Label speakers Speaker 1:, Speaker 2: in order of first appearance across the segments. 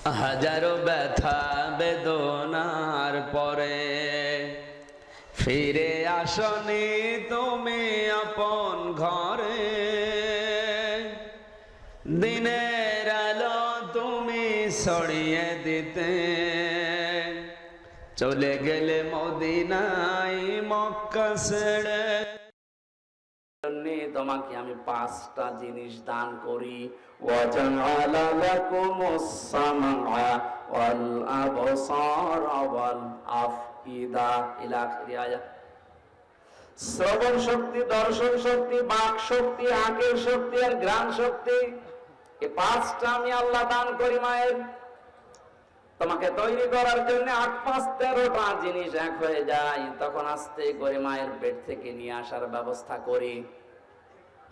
Speaker 1: হাজারো ব্যথা বেদনার পরে ফিরে আসনি তুমি আপন ঘরে। দিনের আলো তুমি ছড়িয়ে দিতে চলে গেলে মদিনায় মক্কা ছেড়ে। তোমাকে আমি 5টা জিনিস দান করি। ওয়াজআলা লাকুমুস সামআ ওয়াল আবসারা ওয়াল আফইদা ইলা আখির আয়াত। শ্রবণ শক্তি, দর্শন শক্তি, বাক শক্তি, আঁকের শক্তি আর ঘ্রাণ শক্তি, এই 5টা আমি আল্লাহ দান করি মায়ের। তোমাকে তৈরি করার জন্য 8 5 13টা জিনিস এক হয়ে যায়, তখন আস্তে করে মায়ের পেট থেকে নিয়ে আসার ব্যবস্থা করি।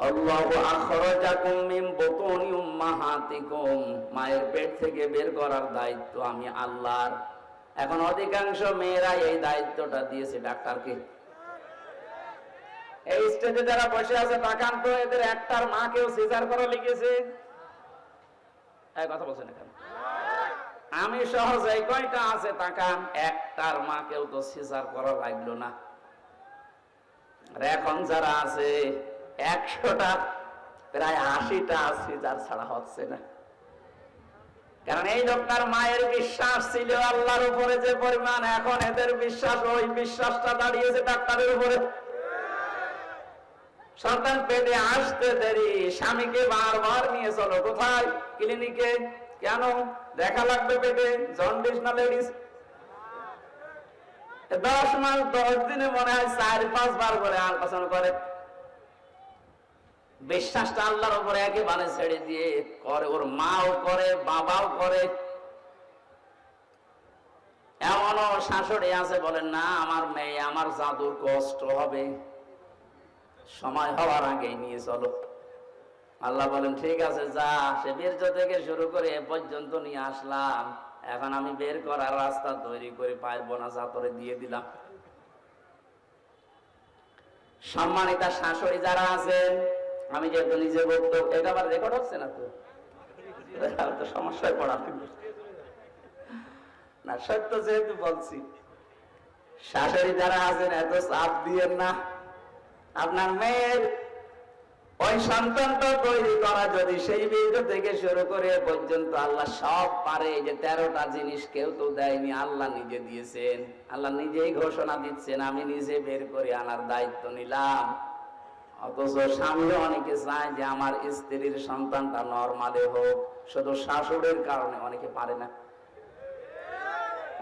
Speaker 1: আল্লাহু আখরাজাকুম মিন বুতুনি উম্মাহাতিকুম, মায়ের পেট থেকে বের করার দায়িত্ব আমি আল্লাহর। এখন অধিকাংশ মেয়েরা এই দায়িত্বটা দিয়েছে ডাক্তারকে। এই স্টেজে যারা বসে আছে তাকান তো, এদের একটার মাকেও সিজার করা লিখেছে। এই কথা বলছেন এখানে আমি সহজ, এই কয়টা আছে তাকান, একটার মাকেও তো সিজার করা লাগলো না। আর এখন যারা আছে 100টা প্রায় 80টা সিজার ছাড়া হচ্ছে না। কারণ এই লোকটার মায়ের বিশ্বাস ছিল আল্লাহর উপরে যে পরিমাণ, এখন এদের বিশ্বাস, ওই বিশ্বাসটা দাঁড়িয়েছে ডাক্তারের উপরে। সন্তান পেটে আসতে দেরি, স্বামীকে বারবার নিয়ে চলো কোথায়? ক্লিনিকে। কেন? দেখা লাগবে পেটে জন্ডিস না লেডিস। 10 মাস 10 দিনে মনে হয় 4-5 বার করে আল্ট্রাসাউন্ড করে। বিশ্বাসটা আল্লাহর উপরে একেবারে ছেড়ে দিয়ে করে, ওর মাও করে, বাবাও করে। এমনও শাশুড়ি আছে বলেন না, আমার মেয়ে, আমার জাদুর কষ্ট হবে, সময় হওয়ার আগেই নিয়ে চলো। আল্লাহ বলেন ঠিক আছে যা। সে বীর্য থেকে শুরু করে এ পর্যন্ত নিয়ে আসলাম, এখন আমি বের করার রাস্তা তৈরি করে পারবো না, জাতরে দিয়ে দিলাম। সম্মানিতা শাশুড়ি যারা আছেন, আমি যেহেতু নিজে বক্তব্য, এটা আবার রেকর্ড হচ্ছে না তো, তো সমস্যায় পড়া না, সত্য যেহেতু বলছি। শাশুড়ি যারা আছেন এত চাপ দিয়েন না। আপনার মেয়ের ওই সন্তানটা তৈরি করা যদি সেই বীর্য থেকে শুরু করে পর্যন্ত আল্লাহ সব পারে, যে 13টা জিনিস কেউ তো দেয়নি, আল্লাহ নিজে দিয়েছেন। আল্লাহ নিজেই ঘোষণা দিচ্ছেন আমি নিজে বের করে আনার দায়িত্ব নিলাম। অথচ স্বামী অনেকে চায় যে আমার স্ত্রীর সন্তানটা নরমালে হোক, শুধু শাশুড়ির কারণে অনেকে পারে না।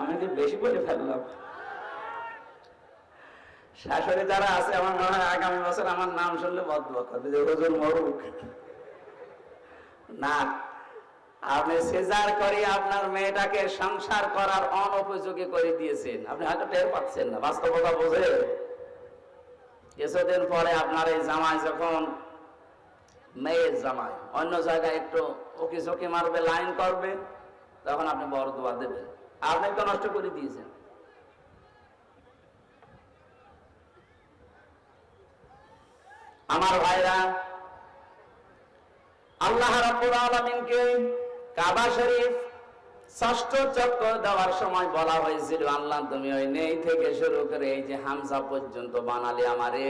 Speaker 1: আমি কি বেশি বলে ফেললাম? শাশুড়ি যারা আছে, আমার মনে হয় আগামী বছর আমার নাম শুনলে বদবা করবে যে হুজুর মরুক না। আপনি সিজার করে আপনার মেয়েটাকে সংসার করার অনুপযোগী করে দিয়েছেন, আপনি হয়তো টের পাচ্ছেন না, বাস্তবতা বোঝে। কিছুদিন পরে আপনার এই জামাই, যখন মেয়ের জামাই অন্য জায়গায় একটু ওকি ঝুঁকি মারবে, লাইন করবে, তখন আপনি বরদোয়া দেবেন। আপনি তো নষ্ট করে দিয়েছেন। আমার ভাইরা, আল্লাহ রাব্বুল আলামিনকে কাবা শরীফ 6ষ্ঠ চক্কর দেওয়ার সময় বলা হয়েছিল, আল্লাহ তুমি ওই নেই থেকে শুরু করে এই যে হামজা পর্যন্ত বানালে আমারে,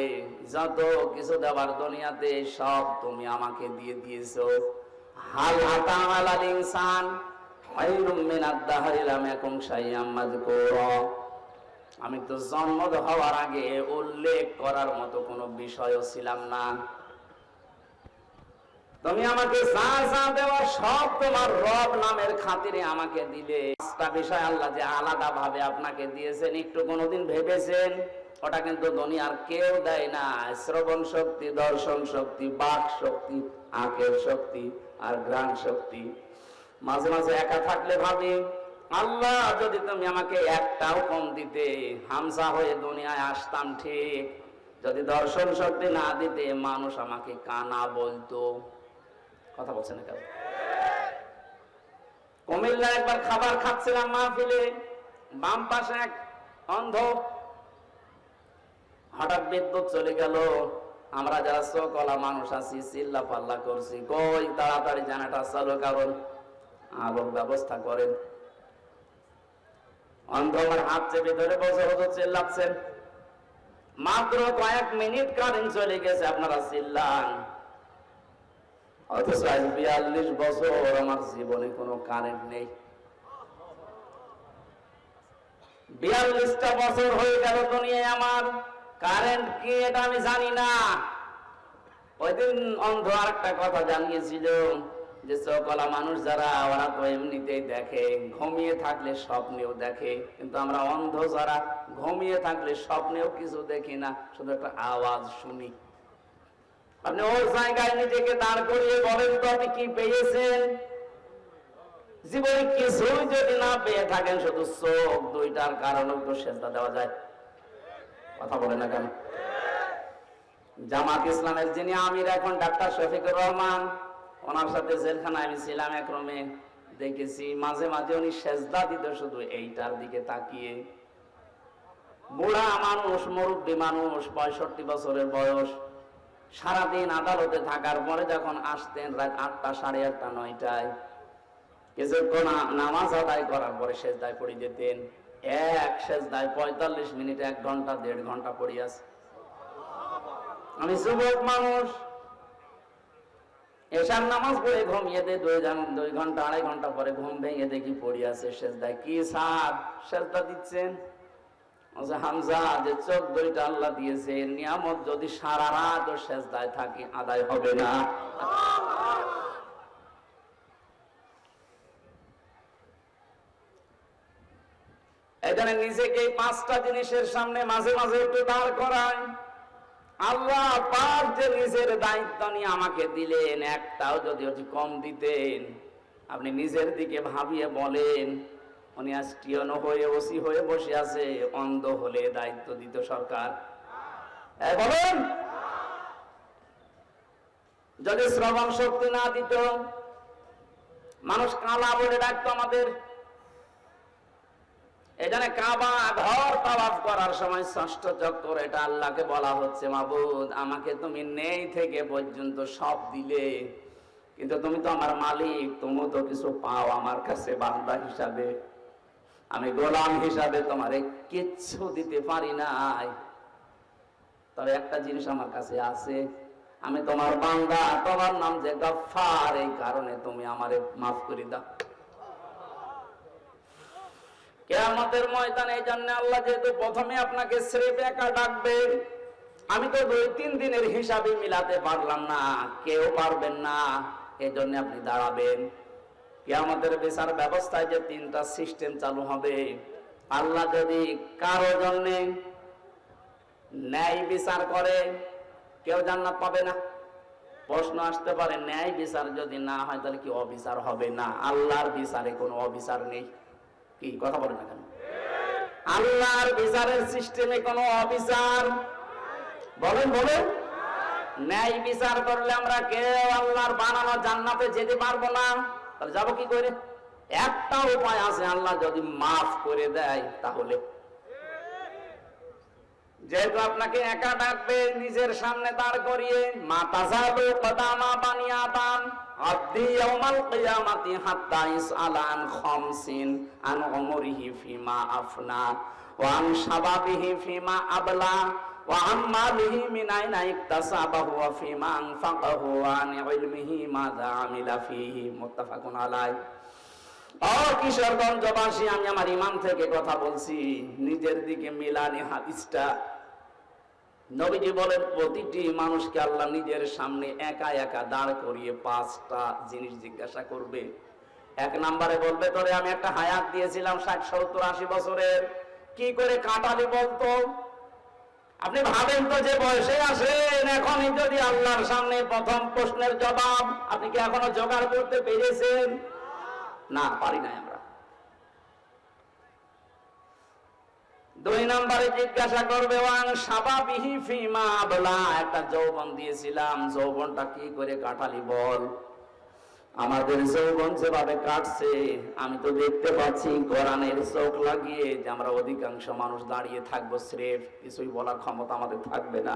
Speaker 1: যত কিছু দেওয়ার দুনিয়াতে সব তুমি আমাকে দিয়ে দিয়েছো। হাল আতা আলাল ইনসান খায়রুম মিনাদ দাহরি লাম ইয়াকুন শাইআম মাযকুরা। আমি তো জন্ম হওয়ার আগে উল্লেখ করার মতো কোনো বিষয়ও ছিলাম না। তুমি আমাকে যা যা দেওয়া সব তোমার রব নামের খাতিরে আমাকে দিলে। 5টা বিষয় আল্লাহ যে আলাদা ভাবে আপনাকে দিয়েছেন, একটু কোনোদিন ভেবেছেন? ওটা কিন্তু দুনিয়ার কেউ দেয় না। শ্রবণ শক্তি, দর্শন শক্তি, বাক শক্তি, আঁকের শক্তি আর ঘ্রাণ শক্তি। মাঝে মাঝে একা থাকলে ভাবি, আল্লাহ যদি তুমি আমাকে একটাও কম দিতে, হামজা হয়ে দুনিয়ায় আসতাম ঠিক। যদি দর্শন শক্তি না দিতে, মানুষ আমাকে কানা বলতো। কথা বলছেন না কেন? কুমিল্লা একবার খাবার খাচ্ছিলাম মাহফিলে, বাম পাশে এক অন্ধ, হঠাৎ বিদ্যুৎ চলে গেল। আমরা যারা চোখওয়ালা মানুষ আছি চিল্লা পাল্লা করছি, কই তাড়াতাড়ি জানাটা চালু, কারণ আলোর ব্যবস্থা করেন। অন্ধ আমার হাত চেপে ধরে বসে হতো চিল্লাচ্ছেন, মাত্র কয়েক মিনিট কারেন্ট চলে গেছে আপনারা চিল্লান, অথচ আজ 42 বছর আমার জীবনে কোনো কারেন্ট নেই। 42টা বছর হয়ে গেল দুনিয়ায়, আমার কারেন্ট কি এটা আমি জানি না। ওই দিন অন্ধ আর একটা কথা জানিয়েছিল যে চোখওয়ালা মানুষ যারা, ওরা তো এমনিতেই দেখে, ঘুমিয়ে থাকলে স্বপ্নেও দেখে, কিন্তু আমরা অন্ধ যারা ঘুমিয়ে থাকলে স্বপ্নেও কিছু দেখি না, শুধু একটা আওয়াজ শুনি। আপনি ওই জায়গায় নিজেকে দাঁড় করিয়ে বলেন তো আপনি কি পেয়েছেন? জীবনে কিছুই যদি না পেয়ে থাকেন, শুধু চোখ দুইটার কারণেও তো সেজদা দেওয়া যায়। কথা বলে না কেন? জামাত ইসলামের যিনি আমির এখন ডাক্তার শফিকুর রহমান, ওনার সাথে জেলখানায় আমি ছিলাম, এক রুমে দেখেছি মাঝে মাঝে উনি সেজদা দিত শুধু এইটার দিকে তাকিয়ে। বুড়া মানুষ, মুরব্বী মানুষ, 65 বছরের বয়স, সারাদিন আদালতে থাকার পরে যখন আসতেন রাত 8টা, 8:30, 9টায়, কিছুক্ষণ নামাজ আদায় করার পরে সেজদায় পড়ে যেতেন। এক সেজদায় 45 মিনিট, 1 ঘন্টা, 1.5 ঘন্টা পড়ে আছে। আমি যুবক মানুষ, এশার নামাজ পড়ে ঘুমিয়ে দেয়, 2 ঘন্টা 2.5 ঘন্টা পরে ঘুম ভেঙে দেখি পড়ে আছে সেজদায়। কি স্যার সেজদা দিচ্ছেন? হামজা, যে চোখ দুইটা আল্লাহ দিয়েছে, নিয়ামত যদি সারা রাত সেজদায় থাকি আদায় হবে না। এখানে নিজেকে 5টা জিনিসের সামনে মাঝে মাঝে একটু দাঁড় করায়। আল্লাহ পাক যে নিজের দায়িত্ব নিয়ে আমাকে দিলেন, একটাও যদি কম দিতেন, আপনি নিজের দিকে ভাবিয়ে বলেন, উনি আজ টিয়নো হয়ে ওসি হয়ে বসে আছে, অন্ধ হলে দায়িত্ব দিত সরকার। বলেন, যদি শ্রবণ শক্তি না দিত, মানুষ কালা বলে ডাকতো আমাদের। এখানে কাবা ঘর তাওয়াফ করার সময় 6ষ্ঠ চক্কর, এটা আল্লাহকে বলা হচ্ছে, মাবুদ আমাকে তুমি নেই থেকে পর্যন্ত সব দিলে, কিন্তু তুমি তো আমার মালিক, তুমি তো কিছু পাও আমার কাছে বান্দা হিসাবে, আমি গোলাম হিসাবে তোমারে কিচ্ছু দিতে পারি নাই। তবে একটা জিনিস আমার কাছে আছে, আমি তোমার বান্দা, তোমার নাম যে গফফার, এই কারণে তুমি আমারে মাফ করে দাও। কিয়ামতের ময়দানে এই জন্য আল্লাহ যেহেতু প্রথমে আপনাকে স্রেফ একা ডাকবেন, আমি তো 2-3 দিনের হিসাবে মিলাতে পারলাম না, কেউ পারবেন না, এই জন্য আপনি দাঁড়াবেন। কিয়ামতের বিচার ব্যবস্থায় যে 3টা সিস্টেম চালু হবে, আল্লাহ যদি কারো জন্য ন্যায় বিচার করে, কেউ জান্নাত পাবে না। প্রশ্ন আসতে পারে, ন্যায় বিচার যদি না হয় তাহলে কি অবিচার হবে না? আল্লাহর বিচারে কোনো অবিচার নেই। কি কথা বলেন না কেন? আল্লাহর বিচারের সিস্টেমে কোনো অবিচার, বলেন বলেন। ন্যায় বিচার করলে আমরা কেউ আল্লাহর বানানো জান্নাতে যেতে পারবো না। তাহলে যাবো কি করে? একটা উপায় আছে, আল্লাহ যদি মাফ করে দেয় তাহলে। যেহেতু আপনাকে একা ডাকবে, নিজের সামনে দাঁড় করিয়ে, মাতাজালু কদামা বানিয়াতান আদি ইয়াউমাল কিয়ামাতি হাত্তা ইসআলান খামসিন আন উমরিহি ফিমা আফনা ওয়া আন শাবাবিহি ফিমা আবলা ওয়া আন মালিহি মিন আইনা ইকতাসাবাহু ওয়া ফিমা আনফাকাহু ওয়া আন ইলমিহি মাযা আমিলা ফিহি। মুত্তাফাকুন আলাইহি। ও কিশোরগঞ্জবাসী, আমি আমার ইমান থেকে কথা বলছি, নিজের দিকে মিলানি হাদিসটা। নবীজি বলেন, প্রতিটি মানুষকে আল্লাহ নিজের সামনে একা একা দাঁড় করিয়ে 5টা জিনিস জিজ্ঞাসা করবে। 1 নম্বরে বলবে, তোরে আমি একটা হায়াত দিয়েছিলাম 60, 70, 80 বছরের, কি করে কাটালি বলতো? আপনি ভাবেন তো যে বয়সে আসেন, এখনই যদি আল্লাহর সামনে প্রথম প্রশ্নের জবাব আপনি কি এখনো জোগাড় করতে পেরেছেন? না, পারি নাই আমরা। 2 নম্বরে জিজ্ঞাসা করবে, ওয়ান শাবাবিহি ফিমা আবলা, একটা যৌবন দিয়েছিলাম, যৌবনটা কি করে কাটালি বল। আমাদের যৌবন যেভাবে কাটছে, আমি তো দেখতে পাচ্ছি কোরআনের চোখ লাগিয়ে যে আমরা অধিকাংশ মানুষ দাঁড়িয়ে থাকবো, স্রেফ কিছুই বলার ক্ষমতা আমাদের থাকবে না।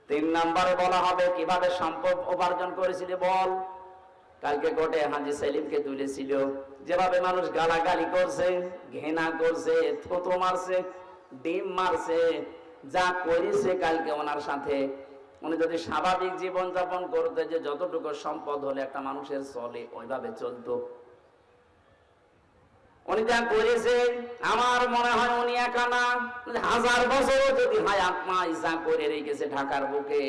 Speaker 1: 3 নম্বরে বলা হবে, কিভাবে সম্পদ উপার্জন করেছিলি বল। কালকে কোর্টে হাজি সেলিমকে তুলেছিল, যেভাবে মানুষ গালাগালি করছে, ঘৃণা করছে, থুতু মারছে, ডিম মারছে, যা করেছে কালকে ওনার সাথে, উনি যদি স্বাভাবিক জীবন যাপন করতে, যে যতটুকু সম্পদ হলে একটা মানুষের চলে ওইভাবে চলতো, উনি যা করেছে আমার মনে হয় উনি একা না, 1000 বছরও যদি হায়াত নাই, যা করে রেখেছে ঢাকার বুকে,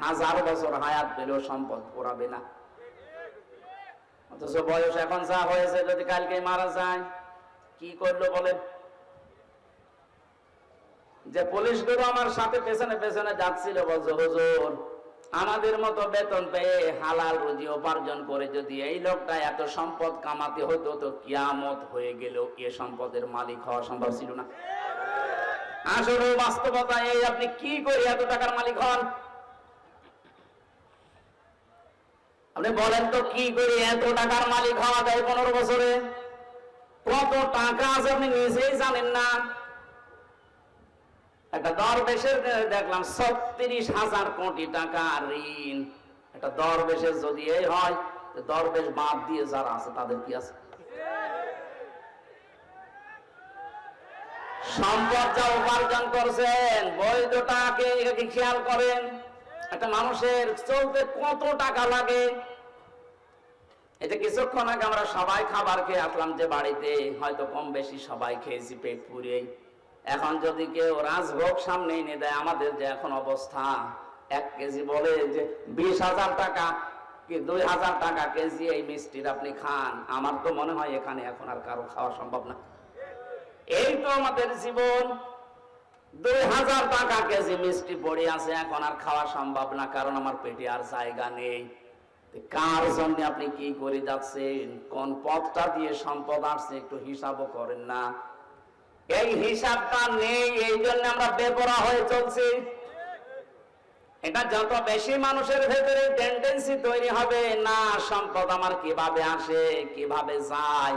Speaker 1: 1000 বছর হায়াত পেলেও সম্পদ পোড়াবে না। অথচ বয়স এখন যা হয়েছে, যদি কালকে মারা যায় কি করলো বলেন? যে পুলিশগুলো আমার সাথে পেছনে পেছনে যাচ্ছিল, বলছে হুজুর আমাদের মতো বেতন পেয়ে হালাল রুজি উপার্জন করে যদি এই লোকটা এত সম্পদ কামাতে হতো, তো কিয়ামত হয়ে গেল, এ সম্পদের মালিক হওয়া সম্ভব ছিল না। আসলে বাস্তবতা এই, আপনি কি করে এত টাকার মালিক হন? আপনি বলেন তো, কি করে এত টাকার মালিক হওয়া যায় 15 বছরে? কত টাকা আছে আপনি নিজেই জানেন না। একটা দরবেশের দেখলাম 36,000 কোটি টাকা ঋণ। একটা দরবেশের যদি এই হয়, দরবেশ বাদ দিয়ে যারা আছে তাদের কি আছে? সম্পদ যা উপার্জন করছেন, বৈধটাকে খেয়াল করেন। একটা মানুষের চলতে কত টাকা লাগে। এটা কিছুক্ষণ আগে আমরা সবাই খাবার খেয়ে আসলাম, যে বাড়িতে হয়তো কম বেশি সবাই খেয়েছি পেট পুড়ে। এখন যদি কেউ রাজভোগ সামনে এনে দেয়, আমাদের যে এখন অবস্থা, 1 কেজি বলে যে 20,000 টাকা কি 2,000 টাকা কেজি এই মিষ্টির আপনি খান, আমার তো মনে হয় এখানে এখন আর কারো খাওয়া সম্ভব না। এই তো আমাদের জীবন, 2,000 টাকা কেজি মিষ্টি পড়ে আছে, এখন আর খাওয়া সম্ভব না, কারণ আমার পেটে আর জায়গা নেই। কার জন্য আপনি কি করে যাচ্ছেন? কোন পথটা দিয়ে সম্পদ আসছে একটু হিসাবও করেন না। এই হিসাবটা নেই, এই জন্য আমরা বেপরোয়া হয়ে চলছি। এটা যত বেশি মানুষের ভেতরে টেন্ডেন্সি তৈরি হবে, না সম্পদ আমার কিভাবে আসে, কিভাবে যায়,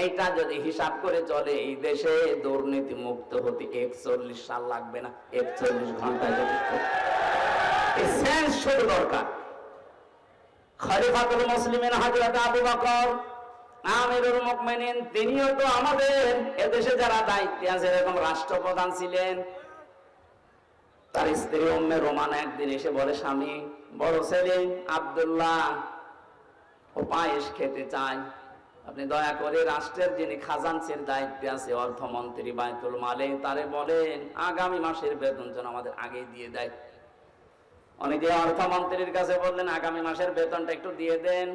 Speaker 1: এইটা যদি হিসাব করে চলে, এই দেশে দুর্নীতি মুক্ত হতে 41 সাল লাগবে না, 41 ঘন্টায় যথেষ্ট। এই সেন্স শুধু দরকার। খলিফাতুল মুসলিমিন হযরত আবু বকর আমিরুল মুমিনিন, তিনিও তো আমাদের এদেশে যারা দায়িত্বে আছে, এরকম রাষ্ট্রপ্রধান ছিলেন। তার স্ত্রী উম্মে রোমান একদিন এসে বলে, স্বামী বড় ছেলে আব্দুল্লাহ ও পায়েস খেতে চায়, আপনি দয়া করে রাষ্ট্রের যিনি খাজানচির দায়িত্বে আছে, অর্থমন্ত্রী বায়তুল মালে, তারে বলেন আগামী মাসের বেতন যেন আমাদের আগে দিয়ে দেয়। অনেকে অর্থমন্ত্রীর কাছে বললেন আগামী মাসের বেতনটা একটু দিয়ে দেন।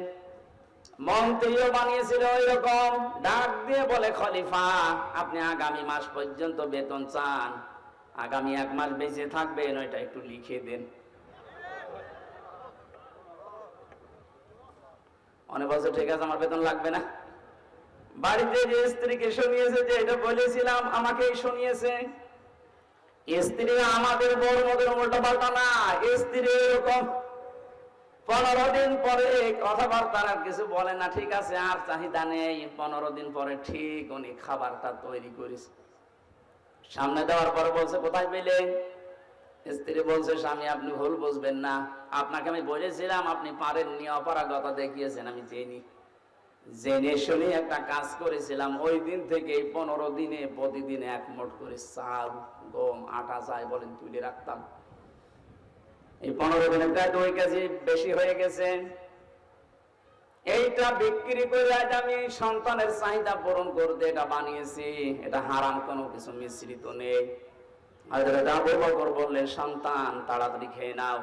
Speaker 1: মন্ত্রীও বানিয়েছিল ওই রকম, ডাক দিয়ে বলে, খলিফা আপনি আগামী মাস পর্যন্ত বেতন চান, আগামী 1 মাস বেঁচে থাকবেন, ওইটা একটু লিখে দেন। অনেক বছর ঠিক আছে, আমার বেতন লাগবে না। বাড়িতে যে স্ত্রীকে শুনিয়েছে যে এটা বলেছিলাম, আমাকেই শুনিয়েছে। স্ত্রী আমাদের বড় মদের উল্টো পাল্টা না, স্ত্রী এরকম 15 দিন পরে কথাবার্তা আর কিছু বলে না, ঠিক আছে আর চাহিদা নেই। 15 দিন পরে ঠিক উনি খাবারটা তৈরি করেছে, সামনে দেওয়ার পরে বলছে কোথায় পেলে? স্ত্রী বলছে, স্বামী আপনি ভুল বুঝবেন না, আপনাকে আমি বলেছিলাম, আপনি পারেননি, অপারগতা দেখিয়েছেন, আমি জেনে শুনে একটা কাজ করেছিলাম। ওই দিন থেকে 15 দিনে প্রতিদিন 1 মুঠ করে চাল, গম, আটা যাই বলেন তুলে রাখতাম। এই 15 দিনে প্রায় 2 কেজি বেশি হয়ে গেছে। এইটা বিক্রি করে আজ আমি সন্তানের চাহিদা পূরণ করতে এটা বানিয়েছি, এটা হারাম কোনো কিছু মিশ্রিত নেই। হযরত আবু বকর বললেন, সন্তান তাড়াতাড়ি খেয়ে নাও।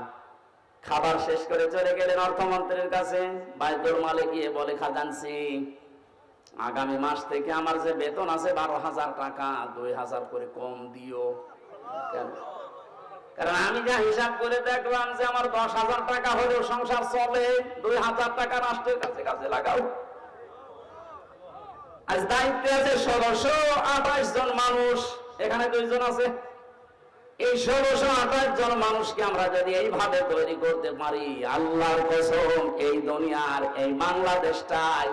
Speaker 1: খাবার শেষ করে চলে গেলেন অর্থমন্ত্রীর কাছে। বায়তুল মালে গিয়ে বলে, খাজানচি আগামী মাস থেকে আমার যে বেতন আছে 12,000 টাকা, 2,000 করে কম দিও। কেন? কারণ আমি যা হিসাব করে দেখলাম যে আমার 10,000 টাকা হলেও সংসার চলে, 2,000 টাকা রাষ্ট্রের কাছে কাজে লাগাও। আজ দায়িত্বে আছে 1628 জন মানুষ, এখানে 2 জন আছে। এই 1628 জন মানুষকে আমরা যদি এইভাবে তৈরি করতে পারি, আল্লাহর কসম এই দুনিয়ার এই বাংলাদেশটাই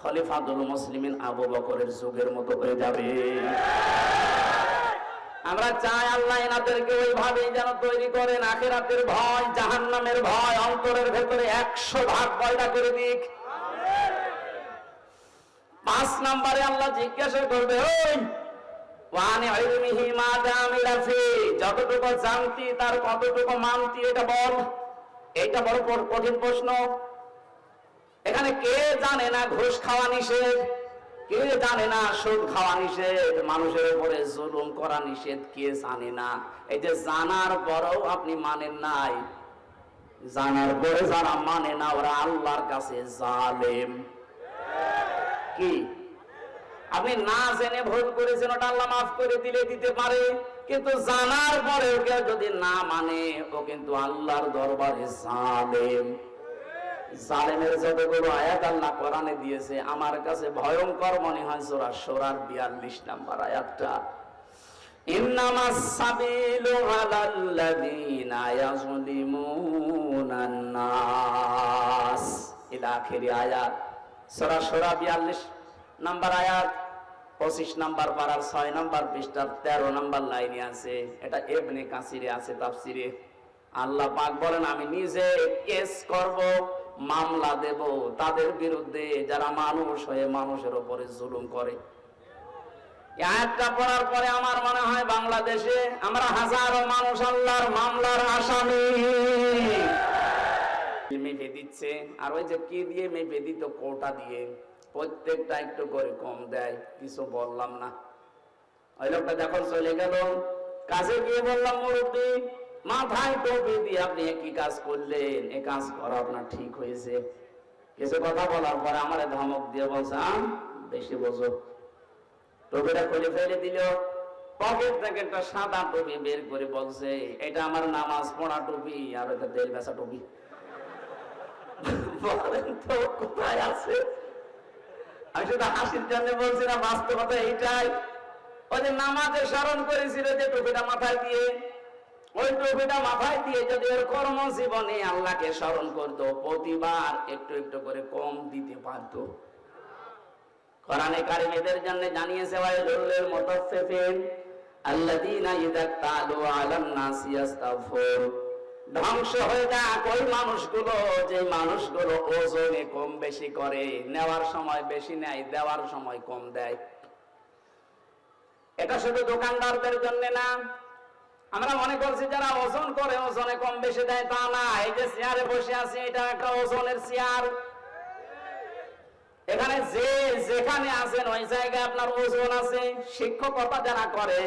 Speaker 1: খলিফাতুল মুসলিমিন আবু বকরের যুগের মতো হয়ে যাবে। আমরা চাই আল্লাহ এনাদেরকে ওইভাবেই যেন তৈরি করেন, আখিরাতের ভয়, জাহান্নামের ভয় অন্তরের ভেতরে 100 ভাগ পয়দা করে দিক। 5 নম্বরে আল্লাহ জিজ্ঞাসা করবে, ওই ওয়ানি ইলমিহি মাযা আমিলা ফি, যতটুকু জানতি তার কতটুকু মানতি এটা বল। এইটা বড় কঠিন প্রশ্ন। এখানে কে জানে না ঘুষ খাওয়া নিষেধ, কে জানে না সুদ খাওয়া নিষেধ, মানুষের উপরে জুলুম করা নিষেধ, কে জানে না? এই যে জানার পরেও আপনি মানেন নাই, জানার পরে যারা মানে না ওরা আল্লাহর কাছে জালেম। কি আপনি না জেনে ভুল করেছেন, ওটা আল্লাহ মাফ করে দিলে দিতে পারে, কিন্তু জানার পরে কেউ যদি না মানে ও কিন্তু আল্লাহর দরবারে জালেম। জালেমের যতগুলো আয়াত আল্লাহ কোরআনে দিয়েছে আমার কাছে ভয়ঙ্কর মনে হয় সূরা শূরার 42 নম্বর আয়াতটা, ইন্নামাস সাবিলু আলাল্লাযীনা ইয়াযলিমুনান নাস ইলা আখিরি আয়াত। সূরা শূরা 42 নম্বর আয়াত, 25 নম্বর পারার 6 নম্বর পৃষ্ঠার 13 নম্বর লাইনে আছে। এটা ইবনে কাসিরে আছে তাফসিরে। আল্লাহ পাক বলেন, আমি নিজে কেস করব, মামলা দেব তাদের বিরুদ্ধে যারা মানুষ হয়ে মানুষের উপরে জুলুম করে। আয়াতটা পড়ার পরে আমার মনে হয় বাংলাদেশে আমরা হাজারো মানুষ আল্লাহর মামলার আসামি। মেপে দিচ্ছে, আর ওই যে কি দিয়ে মেপে দিত, কোটা দিয়ে, প্রত্যেকটা একটু করে কম দেয়, কিছু বললাম না। ওই লোকটা যখন চলে গেল, কাছে গিয়ে বললাম, মুরব্বী মাথায় টুপি দিয়ে আপনি কি কাজ করলেন, এ কাজ করা আপনার ঠিক হয়েছে? কিছু কথা বলার পরে আমার ধমক দিয়ে বলছে, বেশি বোঝো। টুপিটা খুলে ফেলে দিল, পকেট থেকে একটা সাদা টুপি বের করে বলছে, এটা আমার নামাজ পড়া টুপি, আর ওটা তেল বেচা টুপি। বলেন তো কোথায় আছে? আমি শুধু হাসির জন্য বলছি না, বাস্তবতা এইটাই। ওই যে নামাজে স্মরণ করেছিল যে টুপিটা মাথায় দিয়ে, ওই টুপিটা মাথায় দিয়ে যদি ওর কর্মজীবনে আল্লাহকে স্মরণ করতো, প্রতিবার একটু একটু করে কম দিতে পারতো। কোরআনে কারীম এদের জন্য জানিয়েছে, ওয়াইলুল মুতাফফিফিন আল্লাযীনা ইযা তালু আলান নাসি ইস্তাগফির। ধ্বংস হয়ে যাক ওই মানুষগুলো, যে মানুষগুলো ওজনে কম বেশি করে, নেওয়ার সময় বেশি নেয়, দেওয়ার সময় কম দেয়। এটা শুধু দোকানদারদের জন্য না। আমরা মনে করছি যারা ওজন করে ওজনে কম বেশি দেয়, তা না। এই যে চেয়ারে বসে আছি, এটা একটা ওজনের চেয়ার। এখানে যে যেখানে আছেন ওই জায়গায় আপনার ওজন আছে। শিক্ষকতা যারা করে,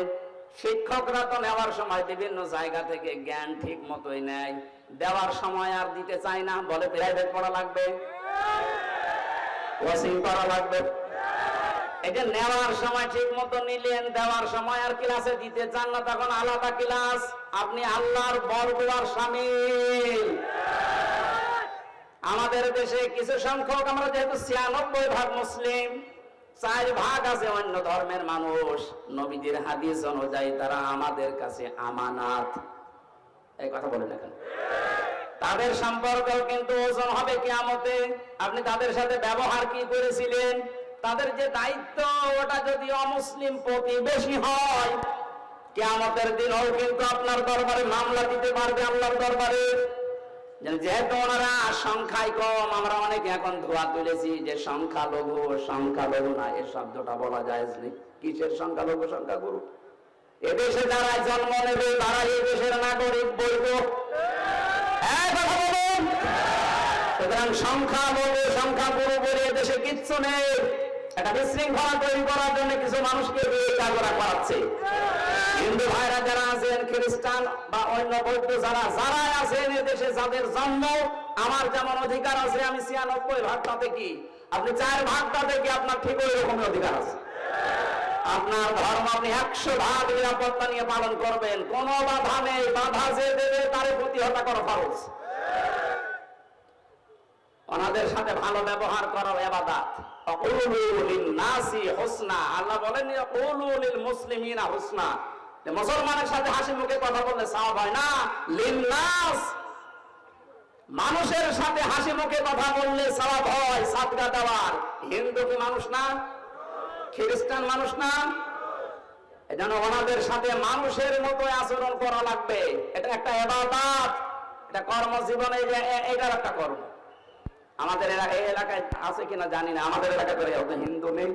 Speaker 1: শিক্ষকরা তো নেওয়ার সময় বিভিন্ন জায়গা থেকে জ্ঞান ঠিক মতোই নেয়, দেওয়ার সময় আর দিতে চায় না, বলে প্রাইভেট পড়া লাগবে, কোচিং করা লাগবে। এই যে নেওয়ার সময় ঠিক মতো নিলেন, দেওয়ার সময় আর ক্লাসে দিতে চান না, তখন আলাদা ক্লাস। আপনি আল্লাহর বরদোয়ার শামিল। আমাদের দেশে কিছু সংখ্যক, আমরা যেহেতু 96% মুসলিম, 4% আছে অন্য ধর্মের মানুষ। নবীদের হাদিস অনুযায়ী তারা আমাদের কাছে আমানাত। এই কথা বলেন এখন। তাদের সম্পর্কেও কিন্তু ওজন হবে কিয়ামতে। আপনি তাদের সাথে ব্যবহার কি করেছিলেন, তাদের যে দায়িত্ব, ওটা যদি অমুসলিম প্রতিবেশী হয়, কিয়ামতের দিনও কিন্তু আপনার দরবারে মামলা দিতে পারবে, আল্লাহর দরবারে। যেহেতু ওনারা সংখ্যায় কম, আমরা অনেকে এখন ধোয়া তুলেছি যে সংখ্যালঘু। সংখ্যালঘু না, এই শব্দটা বলা যায় না। কিসের সংখ্যালঘু, সংখ্যাগুরু? এদেশে যারা জন্ম নেবে তারা এই দেশের নাগরিক বৈধ। কথা বলুন। সুতরাং সংখ্যালঘু সংখ্যাগুরু বলে এদেশে কিচ্ছু নেই। একটা বিশৃঙ্খলা তৈরি করার জন্য কিছু মানুষকে দিয়ে কাজরা করাচ্ছে। হিন্দু ভাইরা যারা আছেন, খ্রিস্টান বা অন্য বৌদ্ধ যারা আছেন এদেশে, যাদের জন্ম, আমার যেমন অধিকার আছে, আমি 96% তাতে কি, আপনি 4% তাতে কি, আপনার ঠিক ওই রকমের অধিকার আছে। আপনার ধর্ম আপনি 100% নিরাপত্তা নিয়ে পালন করবেন, কোনো বাধা নেই। বাধা যে দেবে তারে প্রতিহত করা ফরজ। ওনাদের সাথে ভালো ব্যবহার করার ইবাদত। আকুলু লিন-নাসি হুসনা। আল্লাহ বলেন আকুলু লিল-মুসলিমিনা হুসনা। মুসলমানের সাথে হাসি মুখে কথা বললে সওয়াব হয় না। লিন-নাস, মানুষের সাথে হাসি মুখে কথা বললে সওয়াব হয় সাদকা দেওয়ার। হিন্দু কি মানুষ না? খ্রিস্টান মানুষ না? এজন্য ওনাদের সাথে মানুষের মতো আচরণ করা লাগবে। এটা একটা ইবাদত, এটা কর্মজীবনে এটার একটা কর্ম। আমাদের এই এলাকায় আছে কিনা জানি না, আমাদের এলাকায় করে হিন্দু নেই।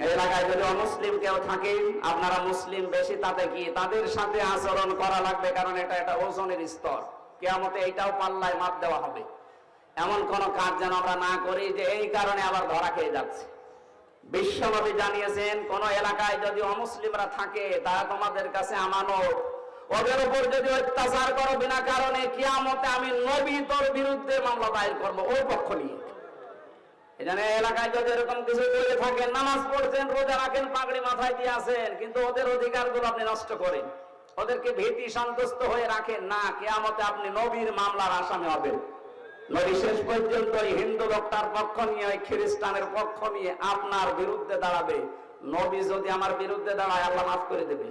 Speaker 1: এই এলাকায় যদি অমুসলিম কেউ থাকে, আপনারা মুসলিম বেশি, তাতে কি তাদের সাথে আচরণ করা লাগবে, কারণ এটা একটা ওজনের স্তর। কিয়ামতে এইটাও পাল্লায় মাপ দেওয়া হবে। এমন কোন কাজ যেন আমরা না করি যে এই কারণে আবার ধরা খেয়ে যাচ্ছে। বিশ্বনবী জানিয়েছেন, কোন এলাকায় যদি অমুসলিমরা থাকে, তারা তোমাদের কাছে আমানত, ওদের উপর যদি অত্যাচার করো বিনা কারণে, কিয়ামতে আমি নবী তোর বিরুদ্ধে মামলা দায়ের করবো ওই পক্ষ নিয়ে। এখানে এলাকায় যদি এরকম কিছু করে থাকেন, নামাজ পড়ছেন, রোজা রাখেন, পাগড়ি মাথায় দিয়ে আসেন, কিন্তু ওদের অধিকারগুলো আপনি নষ্ট করেন, ওদেরকে ভীতি সন্তুষ্ট হয়ে রাখেন না, কিয়ামতে আপনি নবীর মামলার আসামি হবেন। নবী শেষ পর্যন্ত ওই হিন্দু লোকটার পক্ষ নিয়ে, ওই খ্রিস্টানের পক্ষ নিয়ে আপনার বিরুদ্ধে দাঁড়াবে। নবী যদি আমার বিরুদ্ধে দাঁড়ায়, আল্লাহ মাফ করে দেবে।